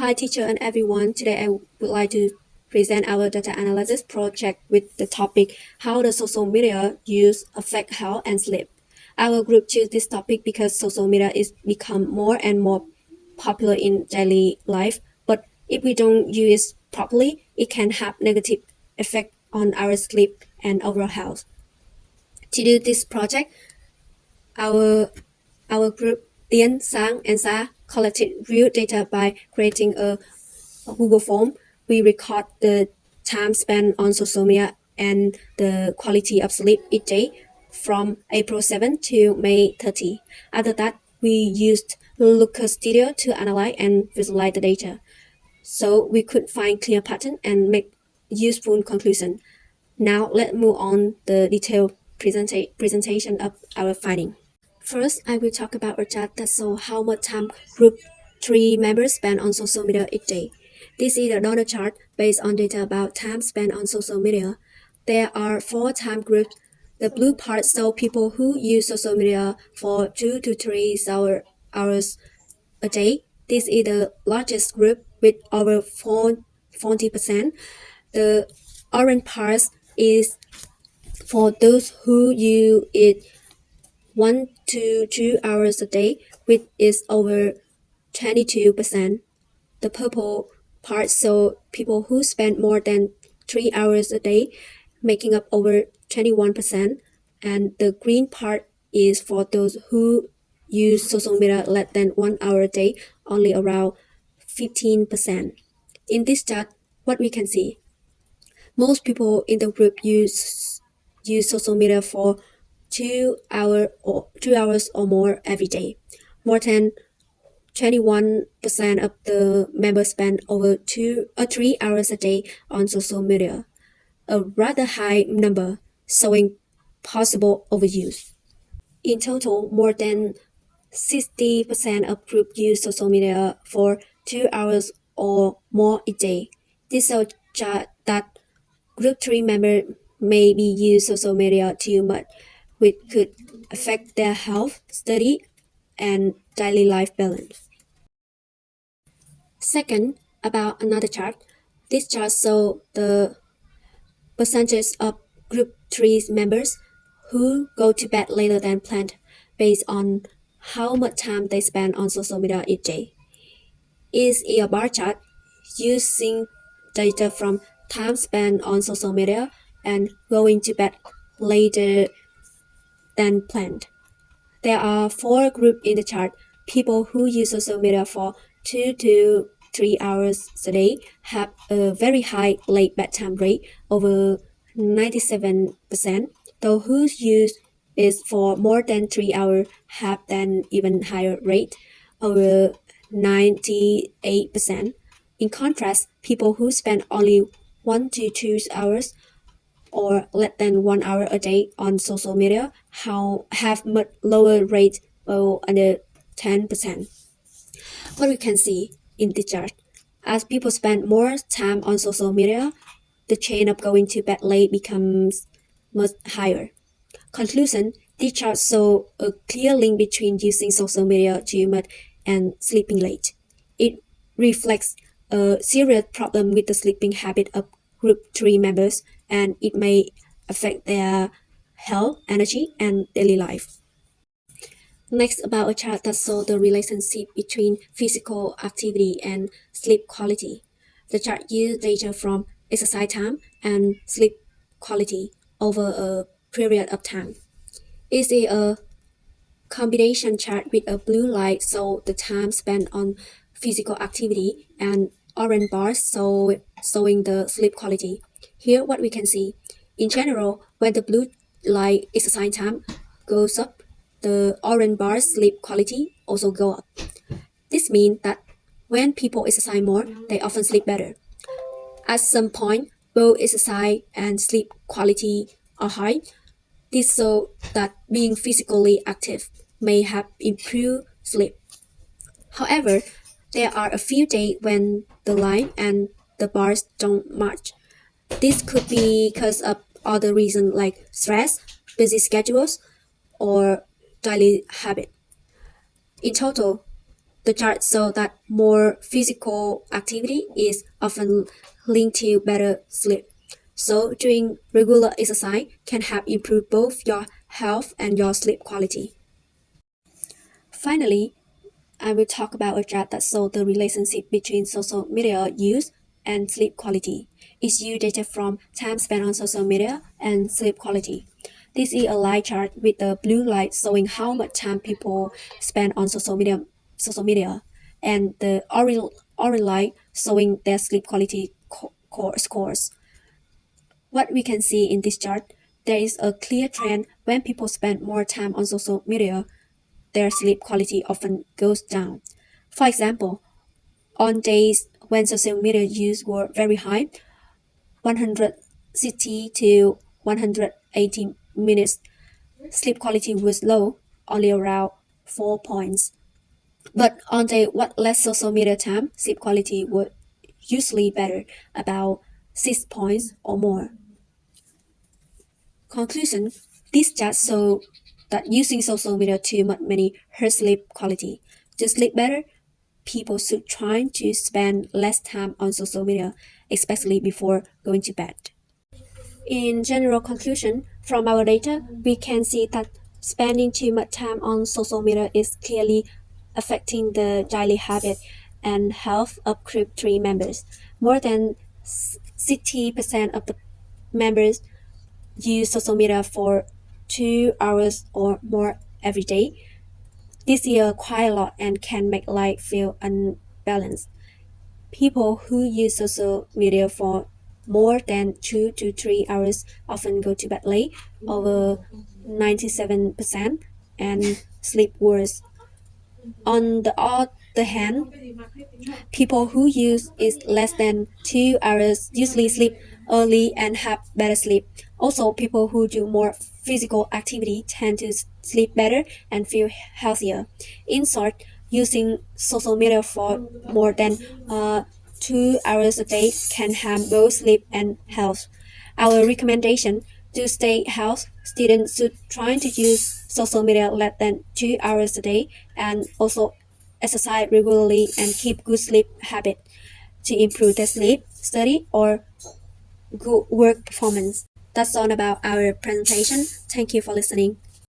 Hi teacher and everyone. Today I would like to present our data analysis project with the topic how the social media use affect health and sleep. Our group chose this topic because social media is become more and more popular in daily life, but if we don't use it properly, it can have negative effect on our sleep and overall health. To do this project, our group Tiên, Sang, and Sa collected real data by creating a Google form. We record the time spent on social media and the quality of sleep each day from April 7 to May 30. After that, we used Looker Studio to analyze and visualize the data, so we could find clear pattern and make useful conclusion. Now let's move on the detailed presentation of our finding. First, I will talk about a chart that shows how much time group 3 members spend on social media each day. This is another chart based on data about time spent on social media. There are 4 time groups. The blue part shows people who use social media for 2 to 3 hours a day. This is the largest group with over 40%. The orange part is for those who use it 1 to 2 hours a day, which is over 22%. The purple part shows people who spend more than 3 hours a day, making up over 21%. And the green part is for those who use social media less than 1 hour a day, only around 15%. In this chart, what we can see, most people in the group use social media for 2 hours or more every day. More than 21% of the members spend over 2 or 3 hours a day on social media, a rather high number, showing possible overuse. In total, more than 60% of group use social media for 2 hours or more each day. This shows that group 3 members may be use social media too much, which could affect their health, study, and daily life balance. Second, about another chart. This chart shows the percentage of group 3 members who go to bed later than planned based on how much time they spend on social media each day. Is a bar chart using data from time spent on social media and going to bed later than planned. There are 4 groups in the chart. People who use social media for 2 to 3 hours a day have a very high late bedtime rate, over 97%, though who use it for more than 3 hours have an even higher rate, over 98%. In contrast, people who spend only 1 to 2 hours or less than 1 hour a day on social media have much lower rate, under 10%. What we can see in the chart, as people spend more time on social media, the chance of going to bed late becomes much higher. Conclusion, this chart shows a clear link between using social media too much and sleeping late. It reflects a serious problem with the sleeping habit of group 3 members, and it may affect their health, energy, and daily life. Next, about a chart that shows the relationship between physical activity and sleep quality. The chart uses data from exercise time and sleep quality over a period of time. It is a combination chart with a blue light shows the time spent on physical activity and orange bars showing the sleep quality. Here what we can see, in general, when the blue light exercise time goes up, the orange bars sleep quality also go up. This means that when people exercise more, they often sleep better. At some point, both exercise and sleep quality are high. This shows that being physically active may have improved sleep. However, there are a few days when the line and the bars don't match. This could be because of other reasons like stress, busy schedules, or daily habit. In total, The chart shows that more physical activity is often linked to better sleep. So doing regular exercise can help improve both your health and your sleep quality. Finally, I will talk about a chart that shows the relationship between social media use and sleep quality. It's used data from time spent on social media and sleep quality. This is a line chart with the blue line showing how much time people spend on social media, and the orange line showing their sleep quality scores. What we can see in this chart, there is a clear trend when people spend more time on social media, their sleep quality often goes down. For example, on days when social media use were very high, 160 to 180 minutes, sleep quality was low, only around 4 points. But on days with less social media time, sleep quality was usually better, about 6 points or more. Conclusion, this chart shows that using social media too much may hurt sleep quality. To sleep better, people should try to spend less time on social media, especially before going to bed. In general conclusion, from our data, we can see that spending too much time on social media is clearly affecting the daily habit and health of Group 3 members. More than 60% of the members use social media for 2 hours or more every day. This is quite a lot and can make life feel unbalanced. People who use social media for more than 2 to 3 hours often go to bed late, over 97%, and sleep worse. On the other hand, people who use it less than 2 hours usually sleep early and have better sleep. Also, people who do more physical activity tend to sleep better and feel healthier. In short, using social media for more than 2 hours a day can harm both sleep and health. Our recommendation to stay healthy, students should try to use social media less than 2 hours a day, and also exercise regularly and keep good sleep habit to improve their sleep, study, or good work performance. That's all about our presentation. Thank you for listening.